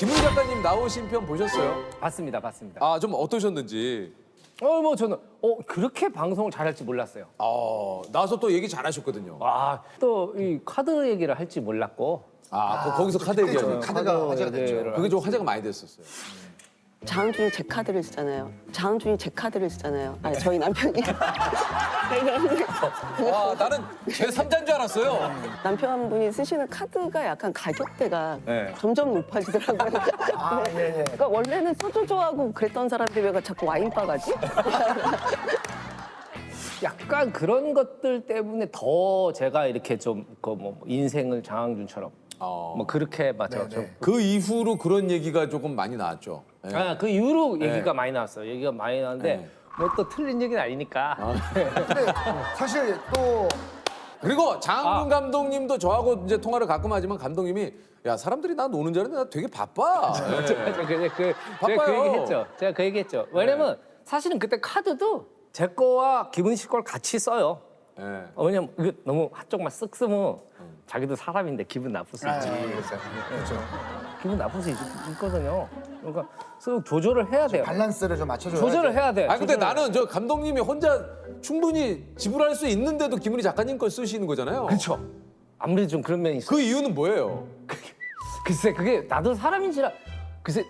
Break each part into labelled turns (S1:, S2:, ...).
S1: 김훈 작가님 나오신 편 보셨어요?
S2: 봤습니다.
S1: 아, 좀 어떠셨는지.
S2: 뭐 저는 그렇게 방송을 잘할지 몰랐어요.
S1: 나와서 또 얘기 잘하셨거든요.
S2: 또 이 카드 얘기를 할지 몰랐고.
S1: 거기서 카드 얘기하죠.
S3: 카드가 화제가 됐죠.
S1: 그게 좀 화제가 많이 됐었어요.
S4: 장준이 제 카드를 쓰잖아요. 장준이 제 카드를 쓰잖아요. 아니, 저희 남편이.
S1: 와, 나는 제 3자인 줄 알았어요.
S4: 남편분이 쓰시는 카드가 약간 가격대가
S2: 네.
S4: 점점 높아지더라고요.
S3: 네.
S4: 그러니까 원래는 소주 좋아하고 그랬던 사람들이 왜 자꾸 와인바 가지?
S2: 약간 그런 것들 때문에 더 제가 이렇게 좀 뭐 인생을 장항준처럼 뭐 그렇게 맞죠.
S1: 그 이후로 그런 얘기가 조금 많이 나왔죠. 네.
S2: 그 이후로 얘기가 많이 나왔어요. 얘기가 많이 나왔는데
S1: 네.
S2: 뭐 또 틀린 얘기는 아니니까.
S3: 근데 사실 또
S1: 그리고 장항준 감독님도 저하고 이제 통화를 가끔 하지만 감독님이 야, 사람들이 나 노는 줄 알았는데 나 되게 바빠. 네.
S2: 제가 그
S1: 바빠요.
S2: 얘기했죠. 제가 그 얘기했죠. 왜냐면 사실은 그때 카드도 제 거와 기분 씨 걸 같이 써요.
S1: 네.
S2: 왜냐면 이거 너무 한쪽만 쓱 쓰면 자기도 사람인데 기분 나쁠 수 있지.
S3: 그렇죠.
S2: 기분 나쁠 수 있거든요. 그러니까 쓱 조절을 해야 돼요.
S3: 밸런스를 좀 맞춰줘야
S2: 조절을 해야 돼.
S1: 근데 나는 저 감독님이 혼자 충분히 지불할 수 있는데도 김은희 작가님 걸 쓰시는 거잖아요.
S2: 그렇죠. 아무래도 좀 그런 면이 있어요.
S1: 그 이유는 뭐예요?
S2: 글쎄 그게 나도 사람인지라 글쎄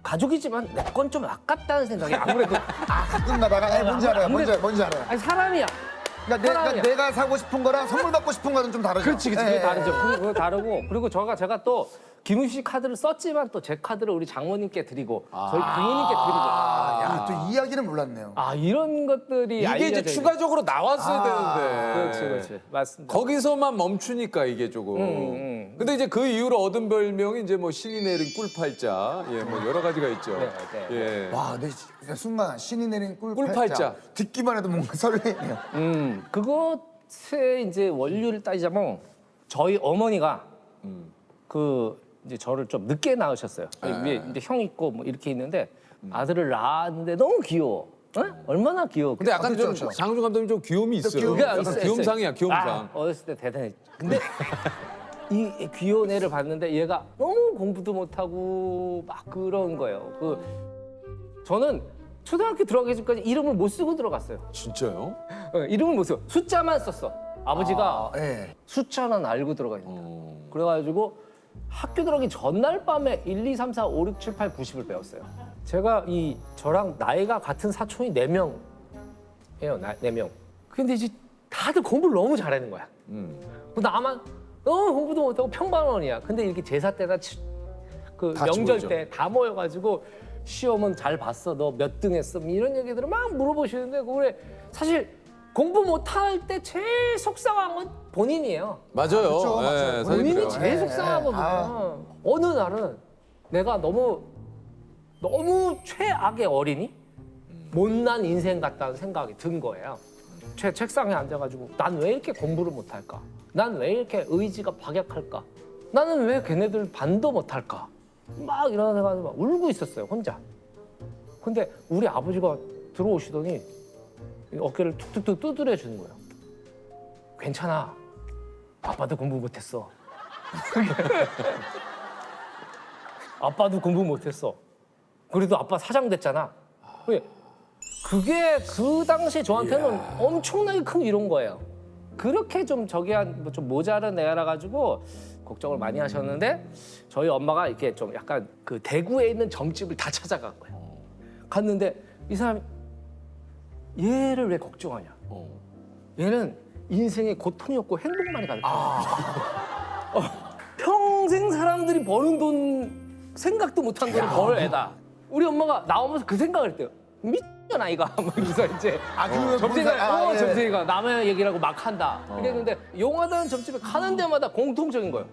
S2: 가족이지만 내 건 좀 아깝다는 생각이 아무래도
S3: 가끔가다가 뭔지 알아요. 뭔지 알아요.
S2: 아니 사람이야.
S3: 그러니까
S2: 사람이야.
S3: 내가 사고 싶은 거랑 선물 받고 싶은 거는 좀 다르죠.
S2: 그렇지 그게
S3: 예,
S2: 다르죠.
S3: 예.
S2: 그거 다르고 그리고 제가 또 김우 씨 카드를 썼지만 또 제 카드를 우리 장모님께 드리고 저희 부모님께 드리고
S3: 또 이야기는 몰랐네요.
S2: 이런 것들이
S1: 이게
S2: 알려져
S1: 이제
S2: 있는
S1: 추가적으로 나왔어야 되는데.
S2: 그렇지 맞습니다.
S1: 거기서만 멈추니까 이게 조금. 근데 이제 그 이후로 얻은 별명이 이제 뭐 신이 내린 꿀팔자, 뭐 여러 가지가 있죠.
S2: 네.
S1: 예.
S3: 와, 근데 진짜 순간 신이 내린
S1: 꿀팔자.
S3: 꿀팔자. 듣기만 해도 뭔가 설레네요.
S2: 그것의 이제 원료를 따지자면 저희 어머니가 그 이제 저를 좀 늦게 낳으셨어요. 위에 이제 형 있고 뭐 이렇게 있는데 아들을 낳았는데 너무 귀여워. 얼마나 귀여워.
S1: 근데 약간 좀
S3: 그렇죠.
S1: 장준 감독님 좀 귀요미 있어요.
S3: 귀여움이
S1: 약간
S2: 있어요.
S1: 귀염상이야, 귀염상.
S2: 어렸을 때 대단했죠. 근데 이 귀여운 애를 봤는데 얘가 너무 공부도 못하고 막 그런 거예요. 저는 초등학교 들어가기 전까지 이름을 못 쓰고 들어갔어요.
S1: 진짜요?
S2: 이름을 못 쓰고 숫자만 썼어. 아버지가
S3: 예.
S2: 숫자는 알고 들어가 있는. 그래가지고 학교 들어가기 전날 밤에 1, 2, 3, 4, 5, 6, 7, 8, 90을 배웠어요. 제가 저랑 나이가 같은 사촌이 4명이에요. 4명. 근데 이제 다들 공부를 너무 잘하는 거야. 나만 너무 공부도 못하고 평범원이야. 근데 이렇게 제사 때나
S1: 같이
S2: 명절
S1: 모이죠.
S2: 때 다 모여가지고 시험은 잘 봤어. 너 몇 등 했어? 이런 얘기들을 막 물어보시는데 그래 사실 공부 못할 때 제일 속상한 건 본인이에요.
S1: 맞아요.
S3: 그렇죠, 맞아요.
S1: 사실
S2: 본인이
S1: 그래요.
S2: 제일 속상하거든요. 어느 날은 내가 너무 최악의 어린이? 못난 인생 같다는 생각이 든 거예요. 책상에 앉아가지고 난 왜 이렇게 공부를 못할까? 난 왜 이렇게 의지가 박약할까? 나는 왜 걔네들 반도 못할까? 막 이런 생각을 막 울고 있었어요, 혼자. 근데 우리 아버지가 들어오시더니 어깨를 툭툭툭 두드려 주는 거예요. 괜찮아. 아빠도 공부 못했어. 아빠도 공부 못했어. 그래도 아빠 사장 됐잖아. 그게 그 당시 저한테는 엄청나게 큰 위로인 거예요. 그렇게 좀 좀 모자란 애라 가지고 걱정을 많이 하셨는데 저희 엄마가 이렇게 좀 약간 그 대구에 있는 점집을 다 찾아간 거예요. 갔는데 이 사람이 얘를 왜 걱정하냐? 얘는 인생에 고통이 없고 행복만이 가득해. 평생 사람들이 버는 돈 생각도 못한 돈을 벌 애다. 우리 엄마가 나오면서 그 생각을 했대요. 미친 아이가 막 이러면서 이제 점쟁이가 남의 얘기라고 막 한다. 이랬는데 용하다는 점집에 가는 데마다 공통적인 거예요.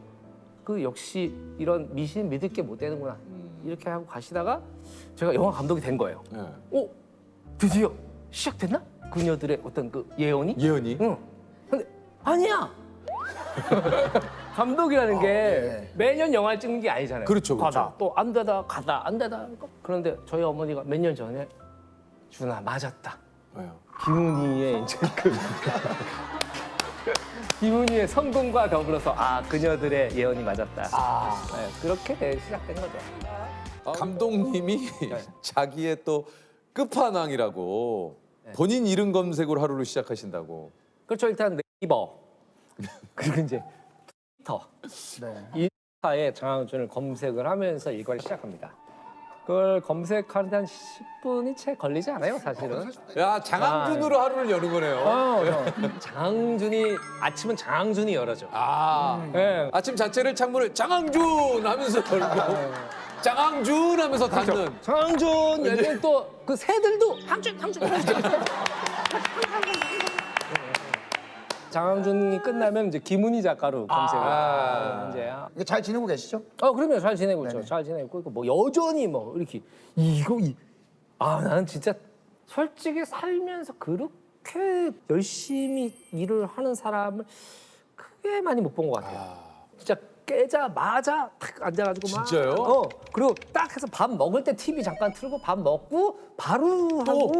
S2: 역시 이런 미신 믿을 게 못 되는구나. 이렇게 하고 가시다가 제가 영화 감독이 된 거예요. 드디어 시작됐나? 그녀들의 어떤 그 예언이?
S1: 예언이?
S2: 응. 근데 아니야. 감독이라는 게 매년 영화를 찍는 게 아니잖아요.
S1: 그렇죠, 그렇죠.
S2: 가다 또 안 되다 가다 안 되다. 그런데 저희 어머니가 몇 년 전에 준아 맞았다.
S1: 왜요?
S2: 김은희의 이제 김은희의 성공과 더불어서 그녀들의 예언이 맞았다. 네, 그렇게 시작된 거죠.
S1: 감독님이 자기의 또 끝판왕이라고 본인 이름 검색으로 하루를 시작하신다고.
S2: 그렇죠. 일단 네이버 그리고 이제 트위터 인스타에 장항준을 검색을 하면서 일과를 시작합니다. 그걸 검색하는데 한 10분이 채 걸리지 않아요, 사실은.
S1: 야, 장항준으로 하루를 여는 거네요.
S2: 장항준이 아침은 장항준이 열어줘. 네.
S1: 아침 자체를 창문을 장항준 하면서 열고 장항준 하면서 닫는.
S2: 장항준 열면 또 그 새들도 항준. 장항준이 끝나면 이제 김은희 작가로 검색을 이제.
S3: 이게 잘 지내고 계시죠?
S2: 그러면 잘 지내고 있죠. 잘 지내고 있고 뭐 여전히 뭐 이렇게 나는 진짜 솔직히 살면서 그렇게 열심히 일을 하는 사람을 크게 많이 못 본 것 같아요. 진짜 깨자마자 탁 앉아가지고 막.
S1: 진짜요?
S2: 그리고 딱 해서 밥 먹을 때 TV 잠깐 틀고 밥 먹고 바로 하고.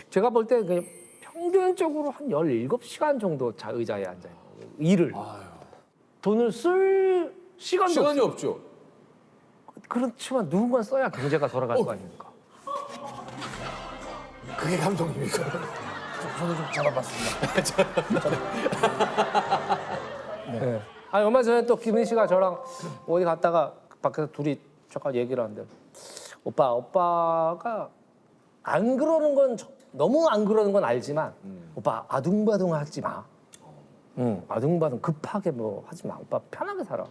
S2: 제가 볼 때 그냥 평균적으로 한 17시간 정도 의자에 앉아요. 일을. 돈을 쓸 시간이 없어요.
S1: 없죠.
S2: 그렇지만 누군가 써야 경제가 돌아갈 거 아닙니까?
S3: 그게 감독님이죠. 저도 좀 잡아봤습니다.
S2: 네. 아니 얼마 전에 또 김은희 씨가 저랑 어디 갔다가 밖에서 둘이 잠깐 얘기를 하는데 오빠가 안 그러는 건 너무 안 그러는 건 알지만 오빠 아둥바둥 하지 마. 아둥바둥 급하게 뭐 하지 마. 오빠 편하게 살아.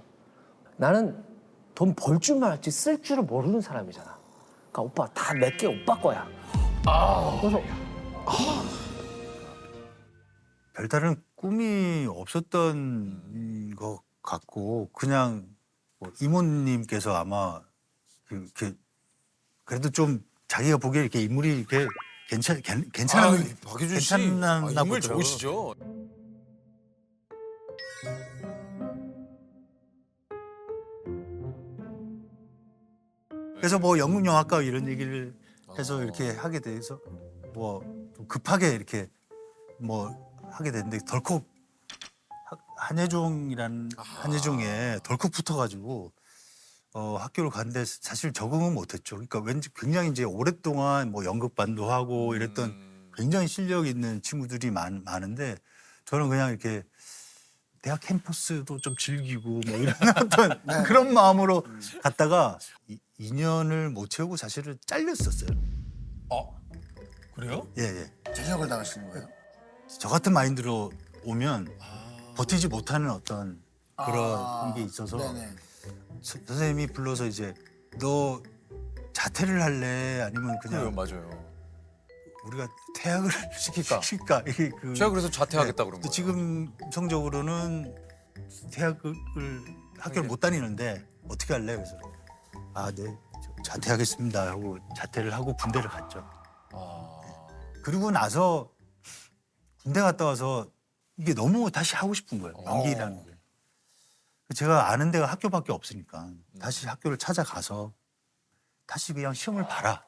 S2: 나는 돈 벌 줄만 알지 쓸 줄을 모르는 사람이잖아. 그러니까 오빠 다 내게 오빠 거야. 그래서
S5: 별다른 꿈이 없었던 것 같고 그냥 뭐 이모님께서 아마 이렇게 그래도 좀 자기가 보기에 이렇게 인물이 이렇게 괜찮은
S1: 박효준 씨
S5: 괜찮나
S1: 인물
S5: 보더라고요.
S1: 좋으시죠.
S5: 그래서 뭐 연극영화과 이런 얘기를 해서 이렇게 하게 돼서 뭐 좀 급하게 이렇게 뭐 하게 됐는데 덜컥 한예종에 덜컥 붙어가지고 학교를 갔는데 사실 적응은 못했죠. 그러니까 왠지 굉장히 이제 오랫동안 뭐 연극반도 하고 이랬던 굉장히 실력 있는 친구들이 많은데 저는 그냥 이렇게 대학 캠퍼스도 좀 즐기고 뭐 이런 어떤 그런 마음으로 갔다가 2년을 못 채우고 사실은 잘렸었어요.
S1: 그래요?
S5: 예.
S3: 제적을 당하시는 거예요?
S5: 저 같은 마인드로 오면 버티지 못하는 어떤 그런 게 있어서
S3: 네네.
S5: 선생님이 불러서 이제 너 자퇴를 할래 아니면 그냥
S1: 맞아요.
S5: 우리가 퇴학을 시킬까? 이게
S1: 제가 그래서 자퇴하겠다 그런
S5: 근데
S1: 거예요.
S5: 지금 성적으로는 퇴학을 학교를 못 다니는데 어떻게 할래? 그래서 네 자퇴하겠습니다 하고 자퇴를 하고 군대를 갔죠. 그리고 나서 군대 갔다 와서 이게 너무 다시 하고 싶은 거예요. 연기라는 게. 제가 아는 데가 학교밖에 없으니까 다시 학교를 찾아가서 다시 그냥 시험을 봐라.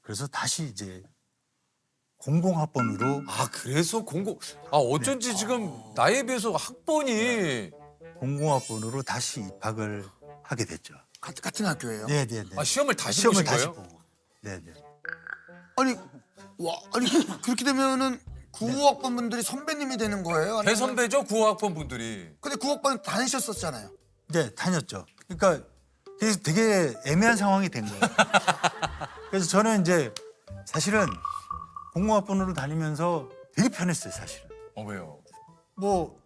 S5: 그래서 다시 이제 공공학번으로
S1: 그래서 어쩐지 지금 나이에 비해서 학번이
S5: 공공학번으로 다시 입학을 하게 됐죠.
S3: 같은 학교예요?
S5: 네네네.
S1: 시험을 다시
S5: 시험을
S1: 보신
S5: 다시
S1: 거예요?
S5: 보고. 네네.
S3: 아니 그렇게 되면은 9학번 분들이 선배님이 되는 거예요? 아니면-
S1: 대선배죠 9학번 분들이.
S3: 근데 9학번 다니셨었잖아요.
S5: 네, 다녔죠. 그러니까 되게 애매한 상황이 된 거예요. 그래서 저는 이제 사실은 공공학번으로 다니면서 되게 편했어요, 사실은.
S1: 왜요?
S5: 뭐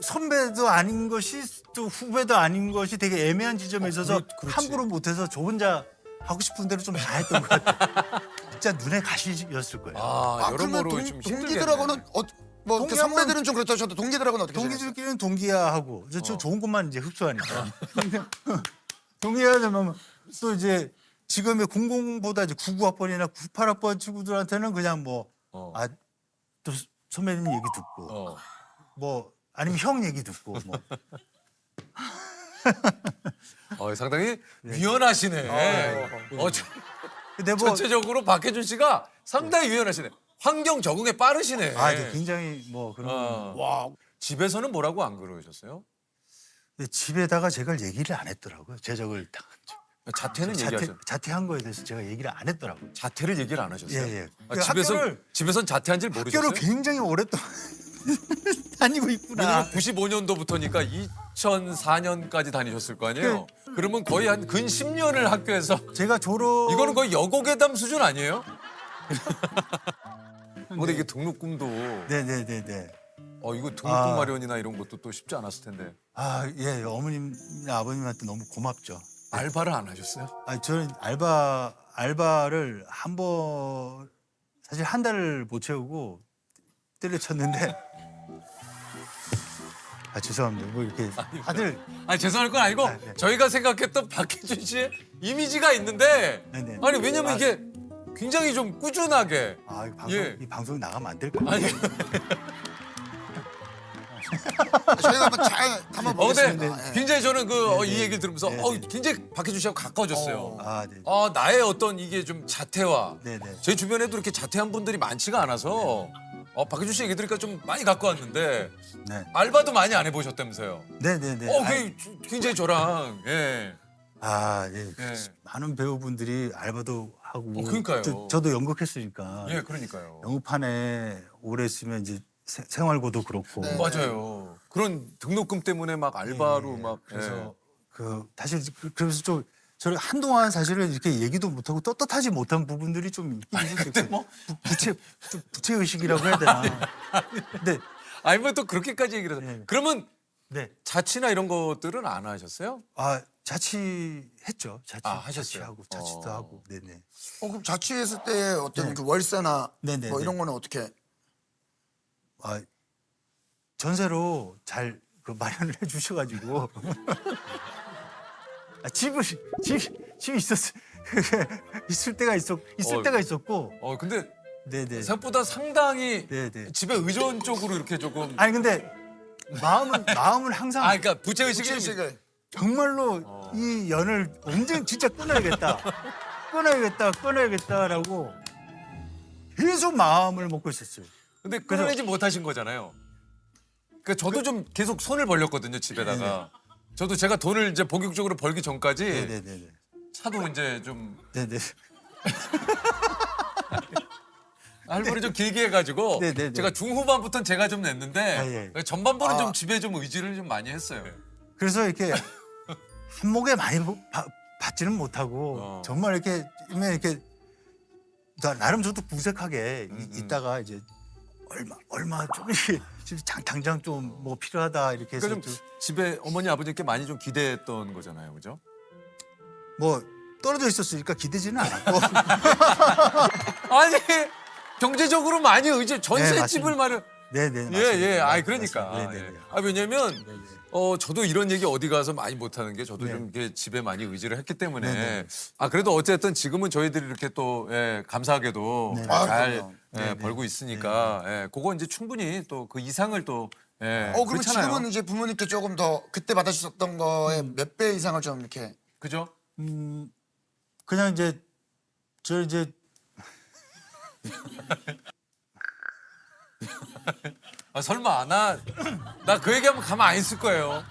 S5: 선배도 아닌 것이 또 후배도 아닌 것이 되게 애매한 지점에 있어서
S1: 그렇지.
S5: 함부로 못해서 저 혼자 하고 싶은 대로 좀 다 했던 것 같아요. 진짜 눈에 가시였을 거예요.
S1: 여러모로
S3: 그러면
S1: 좀 힘들겠네.
S3: 동기들하고는 뭐 이렇게
S5: 동기하고는-
S3: 선배들은 좀 그렇다 하셔도 동기들하고는 어떻게 지내세요?
S5: 동기들끼리는 동기야하고 저 좋은 것만 이제 흡수하니까. 동기야하면 또 이제 지금의 00보다 이제 99학번이나 98학번 친구들한테는 그냥 뭐 또 선배님 얘기 듣고 뭐 아니면 형 얘기 듣고 뭐
S1: 상당히 유연하시네.
S5: 근데 뭐
S1: 전체적으로 박혜준 씨가 상당히 유연하시네. 환경 적응에 빠르시네.
S5: 네, 굉장히 뭐 그런
S1: 와. 집에서는 뭐라고 안 그러셨어요?
S5: 근데 집에다가 제가 얘기를 안 했더라고요. 제적을 당한
S1: 자퇴는 얘기하죠.
S5: 자퇴한 거에 대해서 제가 얘기를 안 했더라고요.
S1: 자퇴를 얘기를 안 하셨어요?
S5: 예, 예.
S1: 아, 집에선 자퇴한 줄 모르셨어요?
S5: 학교를 굉장히 오랫동안 다니고 있구나.
S1: 왜냐면 95년도부터니까 2004년까지 다니셨을 거 아니에요? 그러면 거의 한 근 10년을 학교에서
S5: 제가 졸업
S1: 이거는 거의 여고괴담 수준 아니에요? 근데 이게 등록금도
S5: 네네네네.
S1: 이거 등록금 마련이나 이런 것도 또 쉽지 않았을 텐데
S5: 아, 예, 어머님이나 아버님한테 너무 고맙죠.
S1: 알바를 안 하셨어요?
S5: 아, 저는 알바를 사실 한 달을 못 채우고 때려쳤는데 아, 죄송합니다. 뭐 이렇게 다들
S1: 아니 죄송할 건 아니고
S5: 네.
S1: 저희가 생각했던 박해준 씨의 이미지가 있는데
S5: 네네.
S1: 아니 왜냐면 이게 굉장히 좀 꾸준하게
S5: 이 방송
S1: 예.
S5: 이 방송이 나가면 안 될까요?
S1: 아니
S3: 저희가 한번 잘
S1: 근데
S3: 담아보겠습니다. 예.
S1: 굉장히 저는 이 얘기를 들으면서 굉장히 박해준 씨하고 가까워졌어요.
S5: 네.
S1: 나의 어떤 이게 좀 자태와
S5: 네네.
S1: 제 주변에도 이렇게 자퇴한 분들이 많지가 않아서 박해준 씨 얘기 들으니까 좀 많이 갖고 왔는데
S5: 네.
S1: 알바도 많이 안 해보셨다면서요?
S5: 네네네.
S1: 그게 굉장히 저랑 예.
S5: 예.
S1: 예.
S5: 많은 배우분들이 알바도 하고
S1: 그러니까요.
S5: 저도 연극했으니까
S1: 예, 그러니까요.
S5: 연극판에 오래 있으면 이제 생활고도 그렇고
S3: 네.
S1: 맞아요. 그런 등록금 때문에 막 알바로
S5: 예,
S1: 막
S5: 그래서 사실 그래서 좀 저를 한동안 사실은 이렇게 얘기도 못하고 떳떳하지 못한 부분들이 좀 있긴 있었어요.
S1: 뭐?
S5: 부채 의식이라고 해야 되나? 근데
S1: 아니 뭐 또 그렇게까지 얘기를 해서
S5: 네.
S1: 그러면
S5: 네.
S1: 자취나 이런 것들은 안 하셨어요?
S5: 자취했죠.
S1: 하셨어요?
S5: 자취하고 자취도 하고. 네네.
S3: 그럼 자취했을 때 어떤 그 월세나
S5: 네네,
S3: 뭐
S5: 네.
S3: 이런 거는 어떻게?
S5: 전세로 잘 마련을 해주셔가지고 집 있을 때가 있었고.
S1: 근데
S5: 네네.
S1: 생각보다 상당히
S5: 네네.
S1: 집에 의존 쪽으로 이렇게 조금
S5: 아니 근데 마음은 항상
S1: 그러니까 부채 의식이 좀
S3: 부채식을
S5: 정말로 이 연을 언제 진짜 끊어야겠다라고 계속 마음을 먹고 있었어요.
S1: 근데 끊어내지 못하신 거잖아요. 그러니까 저도 좀 계속 손을 벌렸거든요 집에다가. 저도 제가 돈을 이제 본격적으로 벌기 전까지
S5: 네네네.
S1: 차도 이제 좀
S5: 네네.
S1: 할머니 좀 길게 해가지고
S5: 네네네.
S1: 제가 중후반부터는 제가 좀 냈는데
S5: 예.
S1: 전반부는 좀 집에 좀 의지를 좀 많이 했어요.
S5: 그래서 이렇게 한목에 많이 받지는 못하고 정말 이렇게 나름 저도 구색하게 있다가 이제 얼마 좀 이렇게 당장 좀 뭐 필요하다 이렇게 해서
S1: 그러니까 좀 집에 어머니 아버님께 많이 좀 기대했던 거잖아요, 그죠?
S5: 뭐 떨어져 있었으니까 기대지는 않았고
S1: 아니 경제적으로 많이 전셋집을
S5: 맞습니다.
S1: 마련.
S5: 네네.
S1: 예.
S5: 맞습니다.
S1: 그러니까.
S5: 맞습니다. 네네네.
S1: 왜냐면
S5: 네네.
S1: 저도 이런 얘기 어디 가서 많이 못 하는 게 저도
S5: 네.
S1: 좀 이렇게 집에 많이 의지를 했기 때문에
S5: 네네.
S1: 그래도 어쨌든 지금은 저희들이 이렇게 또 감사하게도
S5: 네.
S1: 잘
S3: 그럼요.
S1: 벌고 있으니까 그거 이제 충분히 또 그 이상을 또
S3: 그러면
S1: 그렇잖아요.
S3: 지금은 이제 부모님께 조금 더 그때 받으셨던 거에 몇 배 이상을 좀 이렇게
S1: 그죠?
S5: 그냥 이제
S1: 설마 나 그 얘기하면 가만 안 있을 거예요.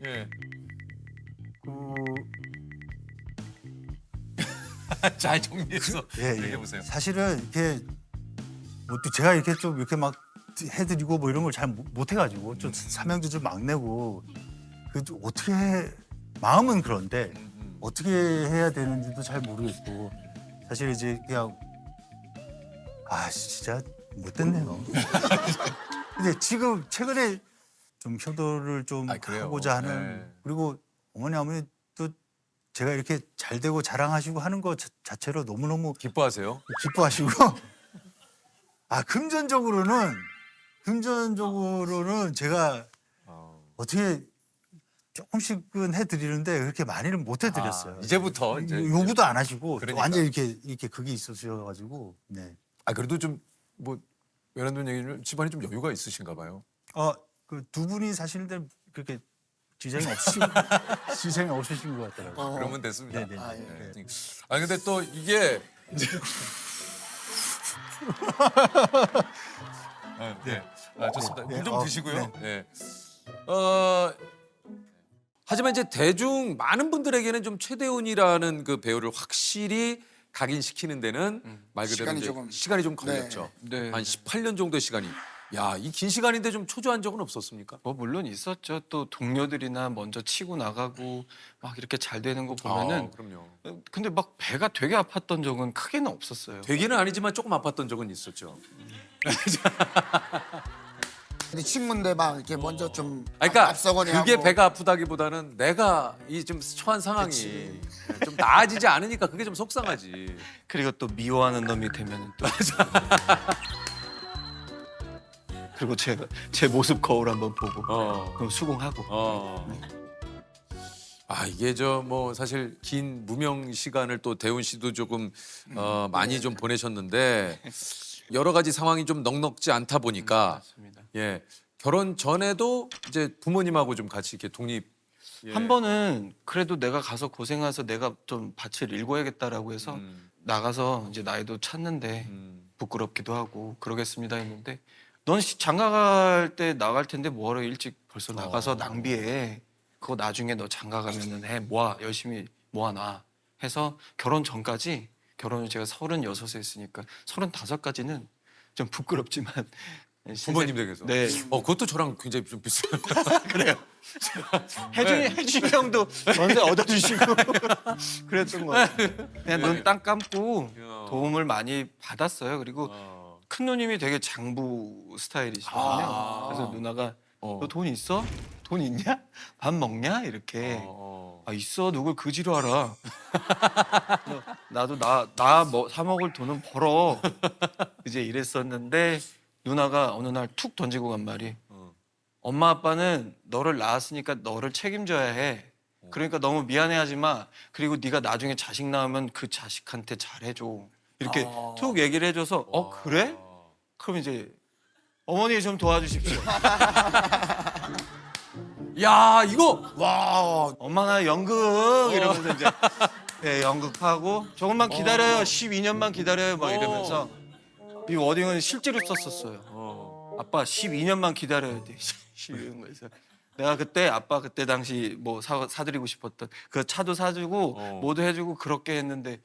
S1: 예. 잘 정리해서 얘기해 보세요.
S5: 사실은 이렇게 뭐 또 제가 이렇게 좀 이렇게 막 해드리고 뭐 이런 걸 잘 못 해가지고 좀 삼형제 좀 막내고 좀 어떻게 마음은 그런데 어떻게 해야 되는지도 잘 모르겠고 사실 이제 그냥 진짜 못됐네요. 근데 지금 최근에 좀 효도를 좀
S1: 그래요.
S5: 하고자 하는
S1: 네.
S5: 그리고 어머니 아버님 또 제가 이렇게 잘 되고 자랑하시고 하는 것 자체로 너무너무
S1: 기뻐하세요?
S5: 기뻐하시고 금전적으로는 제가 어떻게 조금씩은 해드리는데 그렇게 많이는 못 해드렸어요.
S1: 이제부터 이제
S5: 요구도 안 하시고
S1: 그러니까.
S5: 완전 이렇게 그게 있으셔가지고 네.
S1: 그래도 좀 뭐 외람된 얘기는 집안이 좀 여유가 있으신가 봐요.
S5: 그 두 분이 사실은 그렇게 지장이 없으신 것 같더라고요.
S1: 그러면 됐습니다.
S5: 네네.
S1: 네. 근데 또 이게 이제 네. 아, 좋습니다.
S5: 네.
S1: 물 좀 드시고요.
S5: 네.
S1: 네. 하지만 이제 대중 많은 분들에게는 좀 최대훈이라는 그 배우를 확실히 각인시키는 데는 말 그대로
S3: 시간이
S1: 이제
S3: 조금-
S1: 시간이 좀 걸렸죠.
S2: 네.
S1: 한 18년 정도의 시간이. 야, 이 긴 시간인데 좀 초조한 적은 없었습니까?
S6: 뭐 물론 있었죠. 또 동료들이나 먼저 치고 나가고 막 이렇게 잘 되는 거 보면은
S1: 그럼요.
S6: 근데 막 배가 되게 아팠던 적은 크게는 없었어요.
S1: 되기는 아니지만 조금 아팠던 적은 있었죠.
S3: 근데 친구인데 막 이렇게 먼저 좀
S1: 그러니까
S3: 앞서거니
S1: 그게
S3: 하고.
S1: 배가 아프다기보다는 내가 이 좀 처한 상황이 좀 나아지지 않으니까 그게 좀 속상하지.
S6: 그리고 또 미워하는 놈이 되면은 또 그리고 제 모습 거울 한번 보고 그럼 수긍하고
S1: 아, 이게 저 뭐 사실 긴 무명 시간을 또 대훈 씨도 조금 많이 좀 보내셨는데 여러 가지 상황이 좀 넉넉지 않다 보니까
S6: 맞습니다.
S1: 예, 결혼 전에도 이제 부모님하고 좀 같이 이렇게 독립 예.
S6: 한 번은 그래도 내가 가서 고생해서 내가 좀 밭을 일궈야겠다라고 해서 나가서 이제 나이도 찼는데 부끄럽기도 하고 그러겠습니다 했는데 넌 장가 갈 때 나갈 텐데 뭐하러 일찍 벌써 나가서 낭비해. 그거 나중에 너 장가 가면은 해 모아 열심히 모아놔 해서 결혼 전까지 결혼을 제가 36에 했으니까 35까지는 좀 부끄럽지만
S1: 부모님 댁에서.
S6: 네.
S1: 그것도 저랑 굉장히 좀 비슷해요.
S6: 그래요. 혜준이 형도 먼저 얻어주시고 그랬던 거 같아요. 그냥 눈 딱 감고 도움을 많이 받았어요. 그리고 큰 누님이 되게 장부 스타일이시거든요. 그래서 누나가 너 돈 있어? 돈 있냐? 밥 먹냐? 이렇게 아 있어 누굴 그지로 알아. 나도 나 뭐 사 먹을 돈은 벌어. 이제 이랬었는데 누나가 어느 날 툭 던지고 간 말이 엄마 아빠는 너를 낳았으니까 너를 책임져야 해. 그러니까 너무 미안해하지 마. 그리고 네가 나중에 자식 낳으면 그 자식한테 잘해줘. 이렇게 툭 얘기를 해줘서 그래? 그럼 이제 어머니 좀 도와주십시오.
S1: 야, 이거
S3: 와.
S6: 엄마 나 연극 이러면서 이제 네, 연극하고 조금만 기다려요. 12년만 기다려요. 막 이러면서 이 워딩은 실제로 썼었어요. 아빠 12년만 기다려야 돼. 이런 거에서 내가 그때 아빠 그때 당시 뭐 사드리고 싶었던 그 차도 사주고 뭐도 해주고 그렇게 했는데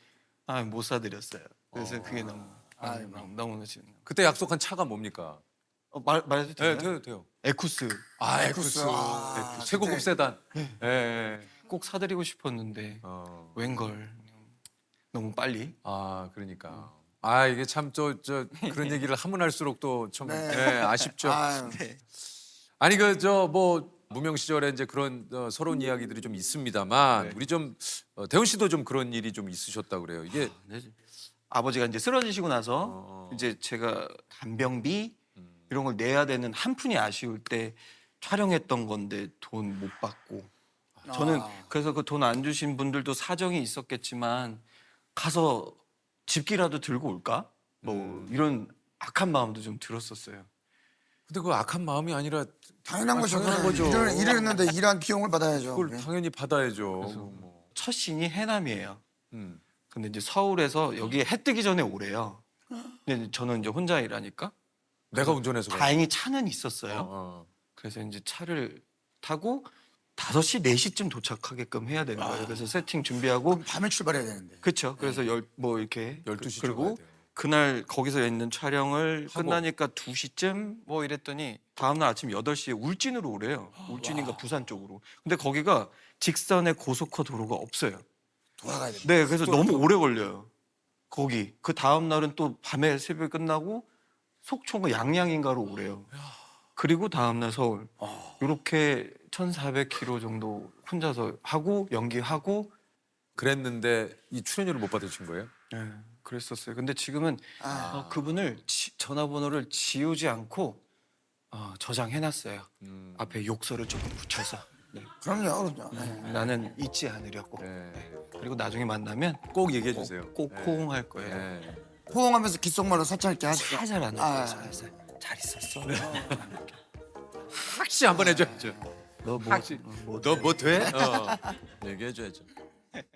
S6: 못 사드렸어요. 그래서 그게 너무 지금
S1: 그때 약속한 차가 뭡니까?
S6: 말해도 돼요?
S1: 네, 돼요.
S6: 에쿠스
S1: 아, 에쿠스. 최고급 세단. 예.
S6: 꼭 사드리고 싶었는데 웬걸 너무 빨리.
S1: 아, 그러니까. 아, 이게 참 저 그런 얘기를 하면 할수록 또 참 아쉽죠.
S3: 아유.
S1: 아니 그 저 뭐 무명 시절에 이제 그런 서러운 이야기들이 좀 있습니다만 우리 좀 대훈 씨도 좀 그런 일이 좀 있으셨다 그래요. 이게
S6: 네. 아버지가 이제 쓰러지시고 나서 이제 제가 간병비 이런 걸 내야 되는 한 푼이 아쉬울 때 촬영했던 건데 돈 못 받고 저는 그래서 그 돈 안 주신 분들도 사정이 있었겠지만 가서 집기라도 들고 올까? 뭐 이런 악한 마음도 좀 들었었어요.
S1: 근데 그 악한 마음이 아니라
S3: 당연한 거죠.
S1: 당연한 거죠.
S3: 일을 했는데 일한 비용을 받아야죠.
S1: 그걸 당연히 받아야죠. 뭐.
S6: 첫 신이 해남이에요.
S1: 음.
S6: 근데 이제 서울에서 여기에 해 뜨기 전에 오래요. 근데 저는 이제 혼자 일하니까
S1: 내가 운전해서 그래.
S6: 다행히 차는 있었어요. 그래서 이제 차를 타고 5시, 4시쯤 도착하게끔 해야 되는 거예요. 그래서 세팅 준비하고
S3: 밤에 출발해야 되는데.
S6: 그렇죠. 그래서 뭐 이렇게
S1: 12시
S6: 그리고 그날 거기서 있는 촬영을 끝나니까 2시쯤 뭐 이랬더니 다음날 아침 8시에 울진으로 오래요. 울진인가 부산 쪽으로. 근데 거기가 직선의 고속화 도로가 없어요.
S3: 돌아가야 돼.
S6: 네, 그래서 너무 오래 걸려요. 거기. 그 다음 날은 또 밤에 새벽에 끝나고 속초가 양양인가로 오래요. 그리고 다음 날 서울. 이렇게 1,400km 정도 혼자서 하고 연기하고
S1: 그랬는데 이 출연료를 못 받으신 거예요?
S6: 네, 그랬었어요. 근데 지금은 그분을 전화번호를 지우지 않고 저장해놨어요. 앞에 욕설을 조금 붙여서. 네.
S3: 그럼요.
S6: 나는 잊지 않으려고. 그리고 나중에 만나면
S1: 꼭 얘기해 주세요.
S6: 꼭 호응할 거예요.
S1: 네.
S3: 호응하면서 귓속말로 살짝 이렇게 하시죠.
S6: 살살 안
S3: 아.
S6: 할게요. 살살. 잘 있었어.
S1: 확실히 한번 해줘야죠.
S6: 너 뭐,
S1: 확실히. 너 뭐 돼? 얘기해 줘야죠.